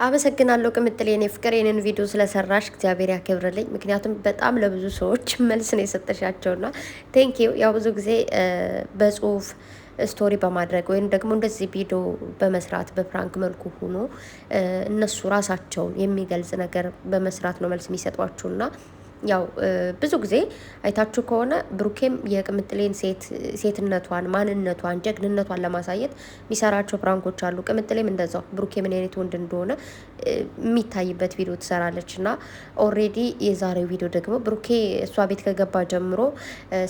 አመሰግናለሁ ቅምጥሌ የኔ ፍቅር የኔን ቪዲዮ ስለሰራሽ እግዚአብሔር ያከብርልኝ። ምክንያቱም በጣም ለብዙ ሰዎች መልስ ነው የሰጠሻቸውና ቴንኪዩ። ያው ብዙ ጊዜ በጽሁፍ ስቶሪ በማድረግ ወይም ደግሞ እንደዚህ ቪዲዮ በመስራት በፕራንክ መልኩ ሆኖ እነሱ ራሳቸውን የሚገልጽ ነገር በመስራት ነው መልስ የሚሰጧችሁና ያው ብዙ ጊዜ አይታችሁ ከሆነ ብሩኬም የቅምጥሌን ሴትነቷን፣ ማንነቷን፣ ጀግንነቷን ለማሳየት የሚሰራቸው ፕራንኮች አሉ። ቅምጥሌም እንደዛው ብሩኬ ምን አይነት ወንድ እንደሆነ የሚታይበት ቪዲዮ ትሰራለች እና ኦሬዲ የዛሬው ቪዲዮ ደግሞ ብሩኬ እሷ ቤት ከገባ ጀምሮ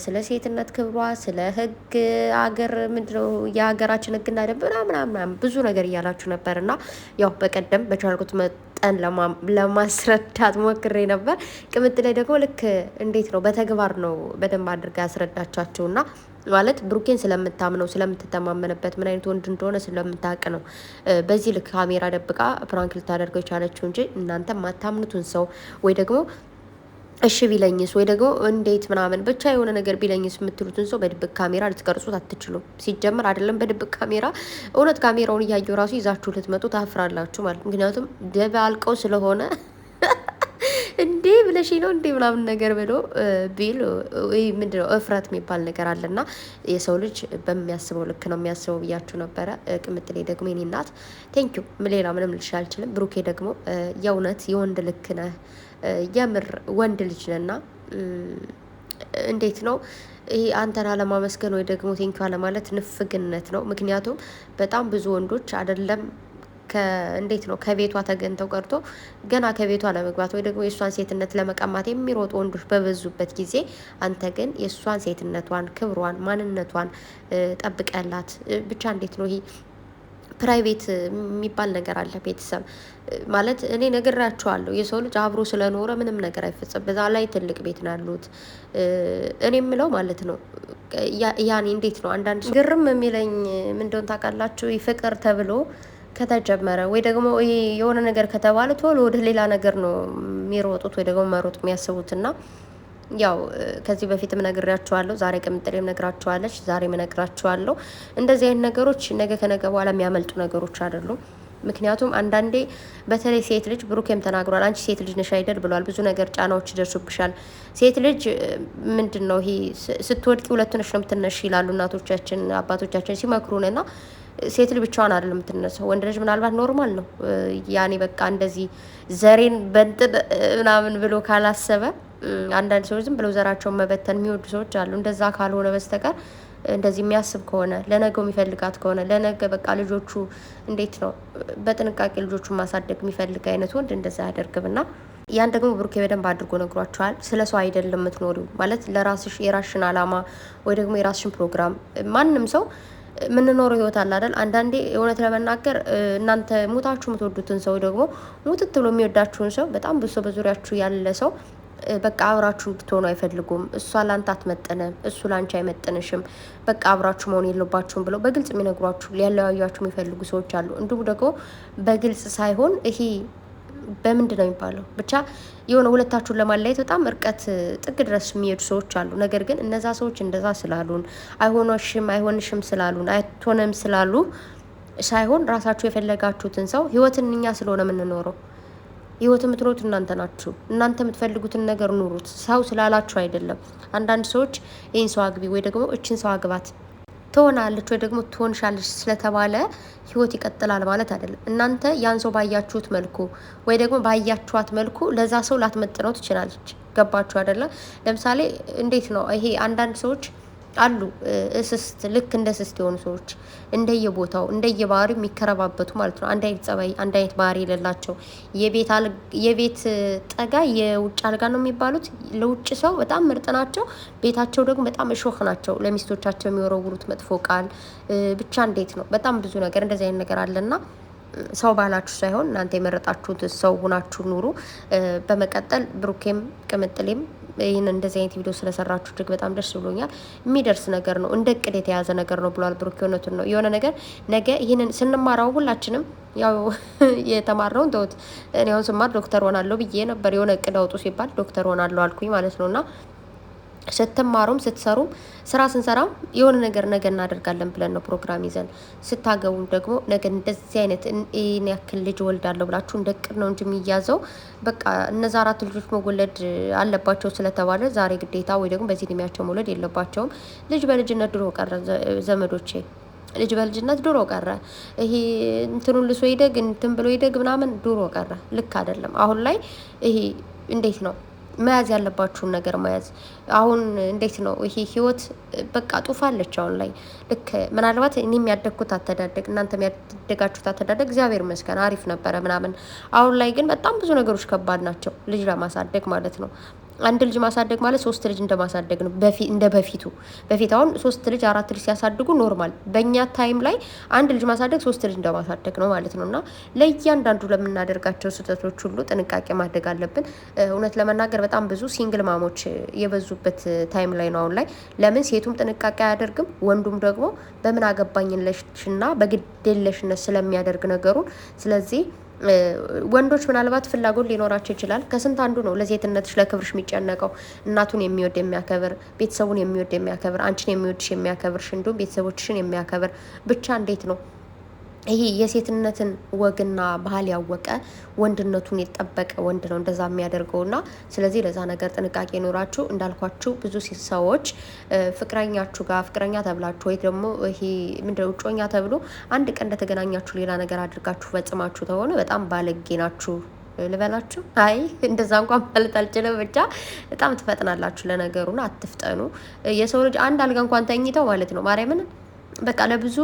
ስለ ሴትነት ክብሯ፣ ስለ ህግ አገር ምንድነው የሀገራችን ህግና ደንብ ምናምን ብዙ ነገር እያላችሁ ነበር እና ያው በቀደም በቻልኩት መጠን ለማስረዳት ሞክሬ ነበር። ቅምጥሌ ደግሞ ልክ እንዴት ነው በተግባር ነው በደንብ አድርጋ ያስረዳቻቸውና ማለት ብሩኬን ስለምታምነው ስለምትተማመንበት ምን አይነት ወንድ እንደሆነ ስለምታውቅ ነው በዚህ ልክ ካሜራ ደብቃ ፕራንክ ልታደርገው የቻለችው እንጂ እናንተ ማታምኑትን ሰው ወይ ደግሞ እሺ ቢለኝስ ወይ ደግሞ እንዴት ምናምን ብቻ የሆነ ነገር ቢለኝስ የምትሉትን ሰው በድብቅ ካሜራ ልትቀርጹት አትችሉም። ሲጀምር አይደለም በድብቅ ካሜራ እውነት ካሜራውን እያየው ራሱ ይዛችሁ ልትመጡ ታፍራላችሁ ማለት ምክንያቱም ደባልቀው ስለሆነ እንዴ ብለሽ ነው እንዴ ምናምን ነገር ብሎ ቢል ምንድነው እፍረት የሚባል ነገር አለና የሰው ልጅ በሚያስበው ልክ ነው የሚያስበው ብያችሁ ነበረ። ቅምጥሌ ደግሞ የኔ እናት ቴንኪዩ ሌላ ምንም ልሽ አልችልም። ብሩኬ ደግሞ የእውነት የወንድ ልክ ነህ፣ የምር ወንድ ልጅ ነና እንዴት ነው ይሄ አንተን አለማመስገን ወይ ደግሞ ቴንኪዩ አለማለት ንፍግነት ነው። ምክንያቱም በጣም ብዙ ወንዶች አይደለም እንዴት ነው ከቤቷ ተገንተው ቀርቶ ገና ከቤቷ ለመግባት ወይ ደግሞ የእሷን ሴትነት ለመቀማት የሚሮጡ ወንዶች በበዙበት ጊዜ አንተ ግን የእሷን ሴትነቷን፣ ክብሯን፣ ማንነቷን ጠብቀላት ብቻ እንዴት ነው ይሄ ፕራይቬት የሚባል ነገር አለ። ቤተሰብ ማለት እኔ ነግራቸዋለሁ። የሰው ልጅ አብሮ ስለኖረ ምንም ነገር አይፈጸም። በዛ ላይ ትልቅ ቤት ነው ያሉት። እኔ የምለው ማለት ነው ያኔ እንዴት ነው አንዳንድ ግርም የሚለኝ ምን እንደሆነ ታውቃላችሁ? ፍቅር ተብሎ ከተጀመረ ወይ ደግሞ ይሄ የሆነ ነገር ከተባለ ቶሎ ወደ ሌላ ነገር ነው የሚሮጡት ወይ ደግሞ መሮጥ የሚያስቡትና ያው ከዚህ በፊትም ነግራቸዋለሁ። ዛሬ ቅምጥሌም ነግራቸዋለች። ዛሬም ነግራቸዋለሁ። እንደዚህ አይነት ነገሮች ነገ ከነገ በኋላ የሚያመልጡ ነገሮች አይደሉም። ምክንያቱም አንዳንዴ በተለይ ሴት ልጅ ብሩኬም ተናግሯል። አንቺ ሴት ልጅ ነሽ አይደል ብሏል። ብዙ ነገር ጫናዎች ይደርሱብሻል። ሴት ልጅ ምንድን ነው ይሄ ስትወድቂ ሁለት ነሽ ነው የምትነሽ ይላሉ እናቶቻችን አባቶቻችን ሲመክሩንና ሴት ልጅ ብቻዋን አይደለም የምትነሳው። ወንድ ልጅ ምናልባት ኖርማል ነው ያኔ በቃ እንደዚህ ዘሬን በንጥብ ምናምን ብሎ ካላሰበ አንዳንድ ሰዎች ዝም ብለው ዘራቸውን መበተን የሚወዱ ሰዎች አሉ። እንደዛ ካልሆነ በስተቀር እንደዚህ የሚያስብ ከሆነ ለነገው የሚፈልጋት ከሆነ ለነገ በቃ ልጆቹ እንዴት ነው በጥንቃቄ ልጆቹን ማሳደግ የሚፈልግ አይነት ወንድ እንደዛ አያደርግምና ያን ደግሞ ብሩኬ በደንብ አድርጎ ነግሯቸዋል። ስለ ሰው አይደለም የምትኖሪው ማለት ለራስሽ የራስሽን አላማ ወይ ደግሞ የራስሽን ፕሮግራም ማንም ሰው የምንኖረው ህይወት አለ አይደል? አንዳንዴ እውነት ለመናገር እናንተ ሞታችሁ የምትወዱትን ሰው ደግሞ ሙትት ብሎ የሚወዳችሁን ሰው በጣም ብዙ ሰው በዙሪያችሁ ያለ ሰው በቃ አብራችሁ እንድትሆኑ አይፈልጉም። እሷ ላንተ አትመጥንም፣ እሱ ላንቺ አይመጥንሽም፣ በቃ አብራችሁ መሆን የለባችሁም ብለው በግልጽ የሚነግሯችሁ ሊያለያዩችሁ የሚፈልጉ ሰዎች አሉ። እንዲሁም ደግሞ በግልጽ ሳይሆን ይሄ በምንድን ነው የሚባለው ብቻ የሆነ ሁለታችሁን ለማለያየት በጣም እርቀት ጥግ ድረስ የሚሄዱ ሰዎች አሉ። ነገር ግን እነዛ ሰዎች እንደዛ ስላሉን አይሆንሽም ስላሉን አይቶንም ስላሉ ሳይሆን ራሳችሁ የፈለጋችሁትን ሰው ህይወትን እኛ ስለሆነ የምንኖረው ህይወት የምትኖሩት እናንተ ናችሁ። እናንተ የምትፈልጉትን ነገር ኑሩት፣ ሰው ስላላችሁ አይደለም። አንዳንድ ሰዎች ይህን ሰው አግቢ ወይ ደግሞ እችን ሰው አግባት ትሆናለች ወይ ደግሞ ትሆንሻለች ስለተባለ ህይወት ይቀጥላል ማለት አይደለም። እናንተ ያን ሰው ባያችሁት መልኩ ወይ ደግሞ ባያችኋት መልኩ ለዛ ሰው ላትመጥነው ትችላለች። ገባችሁ አይደለም? ለምሳሌ እንዴት ነው ይሄ አንዳንድ ሰዎች አሉ እስስት ልክ እንደ እስስት የሆኑ ሰዎች እንደየቦታው እንደየባህሪው የሚከረባበቱ ማለት ነው። አንድ አይነት ጸባይ አንድ አይነት ባህሪ የሌላቸው የቤት ጠጋ የውጭ አልጋ ነው የሚባሉት። ለውጭ ሰው በጣም ምርጥ ናቸው፣ ቤታቸው ደግሞ በጣም እሾህ ናቸው። ለሚስቶቻቸው የሚወረውሩት መጥፎ ቃል ብቻ እንዴት ነው በጣም ብዙ ነገር እንደዚህ አይነት ነገር አለና ሰው ባላችሁ ሳይሆን እናንተ የመረጣችሁት ሰው ሆናችሁ ኑሩ። በመቀጠል ብሩኬም ቅምጥሌም ይህን እንደዚህ አይነት ቪዲዮ ስለሰራችሁ እጅግ በጣም ደስ ብሎኛል። የሚደርስ ነገር ነው፣ እንደ እቅድ የተያዘ ነገር ነው ብሏል ብሩኬ። እውነቱን ነው። የሆነ ነገር ነገ ይህንን ስንማራው ሁላችንም ያው የተማርነውን ተውት። እኔ አሁን ስማር ዶክተር ሆናለሁ ብዬ ነበር። የሆነ እቅድ አውጡ ሲባል ዶክተር ሆናለሁ አልኩኝ ማለት ነውና ስትማሩም ስትሰሩም ስራ ስንሰራም የሆነ ነገር ነገ እናደርጋለን ብለን ነው ፕሮግራም ይዘን፣ ስታገቡም ደግሞ ነገ እንደዚህ አይነት ይህን ያክል ልጅ ወልዳለሁ ብላችሁ እንደ እቅድ ነው እንጂ የሚያዘው በቃ እነዛ 4 ልጆች መወለድ አለባቸው ስለተባለ ዛሬ ግዴታ ወይ ደግሞ በዚህ እድሜያቸው መውለድ የለባቸውም። ልጅ በልጅነት ድሮ ቀረ ዘመዶቼ። ልጅ በልጅነት ድሮ ቀረ። ይሄ እንትኑን ልሶ ይደግ እንትን ብሎ ይደግ ምናምን ድሮ ቀረ። ልክ አይደለም። አሁን ላይ ይሄ እንዴት ነው መያዝ ያለባችሁን ነገር መያዝ። አሁን እንዴት ነው ይሄ ህይወት በቃ ጡፋለች አሁን ላይ። ልክ ምናልባት እኔ የሚያደግኩት አተዳደግ እናንተ የሚያደጋችሁት አተዳደግ እግዚአብሔር ይመስገን አሪፍ ነበረ ምናምን። አሁን ላይ ግን በጣም ብዙ ነገሮች ከባድ ናቸው ልጅ ለማሳደግ ማለት ነው። አንድ ልጅ ማሳደግ ማለት 3 ልጅ እንደማሳደግ ነው። እንደ በፊት አሁን 3 ልጅ 4 ልጅ ሲያሳድጉ ኖርማል። በእኛ ታይም ላይ አንድ ልጅ ማሳደግ 3 ልጅ እንደማሳደግ ነው ማለት ነው። እና ለእያንዳንዱ ለምናደርጋቸው ስህተቶች ሁሉ ጥንቃቄ ማድረግ አለብን። እውነት ለመናገር በጣም ብዙ ሲንግል ማሞች የበዙበት ታይም ላይ ነው አሁን ላይ። ለምን ሴቱም ጥንቃቄ አያደርግም፣ ወንዱም ደግሞ በምን አገባኝለሽና በግዴለሽነት ስለሚያደርግ ነገሩን። ስለዚህ ወንዶች ምናልባት ፍላጎት ሊኖራቸው ይችላል። ከስንት አንዱ ነው ለሴትነትሽ ለክብርሽ የሚጨነቀው። እናቱን የሚወድ የሚያከብር፣ ቤተሰቡን የሚወድ የሚያከብር፣ አንቺን የሚወድሽ የሚያከብርሽ፣ እንዲሁም ቤተሰቦችሽን የሚያከብር ብቻ እንዴት ነው ይሄ የሴትነትን ወግና ባህል ያወቀ ወንድነቱን የጠበቀ ወንድ ነው እንደዛ የሚያደርገውና ስለዚህ ለዛ ነገር ጥንቃቄ ኖራችሁ እንዳልኳችሁ ብዙ ሰዎች ፍቅረኛችሁ ጋር ፍቅረኛ ተብላችሁ ወይ ደግሞ ይሄ ምንድነው እጮኛ ተብሎ አንድ ቀን እንደተገናኛችሁ ሌላ ነገር አድርጋችሁ ፈጽማችሁ ተሆነ በጣም ባለጌ ናችሁ ልበላችሁ። አይ እንደዛ እንኳን ማለት አልችልም። ብቻ በጣም ትፈጥናላችሁ ለነገሩና አትፍጠኑ። የሰው ልጅ አንድ አልጋ እንኳን ተኝተው ማለት ነው ማርያምን በቃ ለብዙ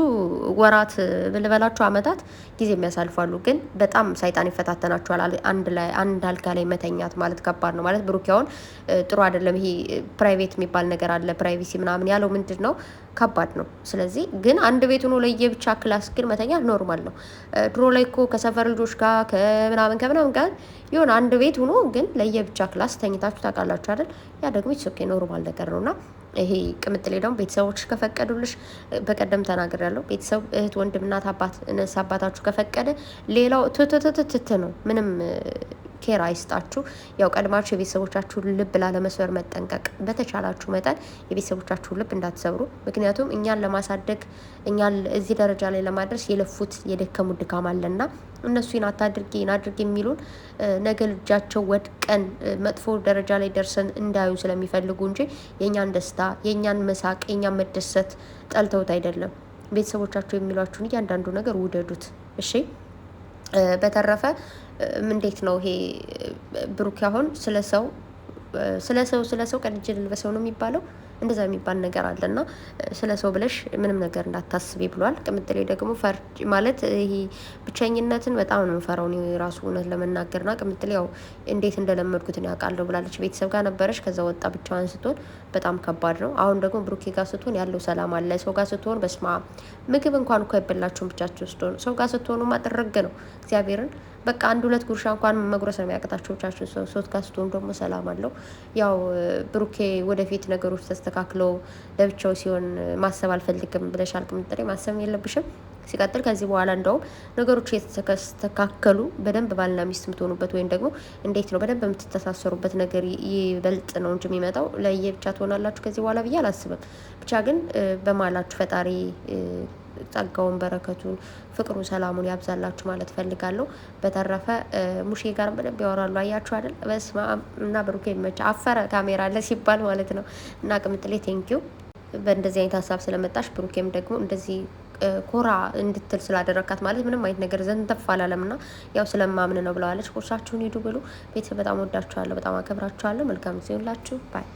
ወራት ልበላችሁ አመታት ጊዜ የሚያሳልፋሉ። ግን በጣም ሰይጣን ይፈታተናቸዋል። አንድ አልጋ ላይ መተኛት ማለት ከባድ ነው ማለት ብሩኪያውን ጥሩ አይደለም። ይሄ ፕራይቬት የሚባል ነገር አለ፣ ፕራይቬሲ ምናምን ያለው ምንድን ነው ከባድ ነው። ስለዚህ ግን አንድ ቤት ሆኖ ለየብቻ ክላስ ግን መተኛት ኖርማል ነው። ድሮ ላይ እኮ ከሰፈር ልጆች ጋር ከምናምን ጋር የሆነ አንድ ቤት ሆኖ ግን ለየብቻ ክላስ ተኝታችሁ ታውቃላችሁ አይደል? ያ ደግሞ ኦኬ ኖርማል ነገር ነውና ይሄ ቅምጥሌ ደግሞ ቤተሰቦች ከፈቀዱልሽ በቀደም ተናግር ያለው ቤተሰብ እህት፣ ወንድም፣ እናት፣ አባት አባታችሁ ከፈቀደ ሌላው ትትትትት ነው። ምንም ኬር አይስጣችሁ። ያው ቀድማችሁ የቤተሰቦቻችሁን ልብ ላለመስበር መጠንቀቅ። በተቻላችሁ መጠን የቤተሰቦቻችሁን ልብ እንዳትሰብሩ። ምክንያቱም እኛን ለማሳደግ እኛን እዚህ ደረጃ ላይ ለማድረስ የለፉት የደከሙት ድካም አለና እነሱ ይህን አታድርጊ ይህን አድርጊ የሚሉን ነገ ልጃቸው ወድቀን መጥፎ ደረጃ ላይ ደርሰን እንዳዩ ስለሚፈልጉ እንጂ የእኛን ደስታ የእኛን መሳቅ የእኛን መደሰት ጠልተውት አይደለም። ቤተሰቦቻችሁ የሚሏችሁን እያንዳንዱ ነገር ውደዱት። እሺ በተረፈ እንዴት ነው ይሄ ብሩክ አሁን ስለ ሰው ቀድጄ ልልበሰው ነው የሚባለው እንደዛ የሚባል ነገር አለና ስለ ሰው ብለሽ ምንም ነገር እንዳታስቢ ብሏል። ቅምጥሌ ደግሞ ፈርጅ ማለት ይሄ ብቸኝነትን በጣም ነው የምፈራው እኔ ራሱ እውነት ለመናገርና ቅምጥሌ ያው እንዴት እንደለመድኩት ነው ያውቃለሁ ብላለች። ቤተሰብ ጋር ነበረች፣ ከዛ ወጣ ብቻዋን ስትሆን በጣም ከባድ ነው። አሁን ደግሞ ብሩኬ ጋር ስትሆን ያለው ሰላም አለ። ሰው ጋር ስትሆን በስማ ምግብ እንኳን እኮ አይበላችሁም ብቻችሁ ስትሆኑ። ሰው ጋር ስትሆኑ ማጥረግ ነው እግዚአብሔርን በቃ 1-2 ጉርሻ እንኳን መጉረስ ነው የሚያቅታችሁ ብቻችሁ። ሰው ጋር ስትሆኑ ደግሞ ሰላም አለው። ያው ብሩኬ ወደፊት ነገሮች ተስተካክለው ለብቻው ሲሆን ማሰብ አልፈልግም ብለሻል ቅምጥሌ፣ ማሰብ የለብሽም። ሲቀጥል ከዚህ በኋላ እንደውም ነገሮች የተስተካከሉ በደንብ ባልና ሚስት የምትሆኑበት ወይም ደግሞ እንዴት ነው በደንብ የምትተሳሰሩበት ነገር ይበልጥ ነው እንጂ የሚመጣው ለየብቻ ትሆናላችሁ ከዚህ በኋላ ብዬ አላስብም። ብቻ ግን በማላችሁ ፈጣሪ ጸጋውን በረከቱን ፍቅሩን ሰላሙን ያብዛላችሁ ማለት ፈልጋለሁ። በተረፈ ሙሼ ጋር በደንብ ያወራሉ። አያችሁ አይደል? በስመ አብ እና ብሩኬ ይመቻ። አፈረ ካሜራ አለ ሲባል ማለት ነው። እና ቅምጥሌ ቴንኪው በእንደዚህ አይነት ሀሳብ ስለመጣሽ። ብሩኬም ደግሞ እንደዚህ ኮራ እንድትል ስላደረካት ማለት ምንም አይነት ነገር ዘንተፍ አላለምና ያው ስለማምን ነው ብለዋለች። ቁርሳችሁን ሂዱ ብሉ። ቤተሰብ በጣም ወዳችኋለሁ፣ በጣም አከብራችኋለሁ። መልካም ጊዜ ይሁንላችሁ። ባይ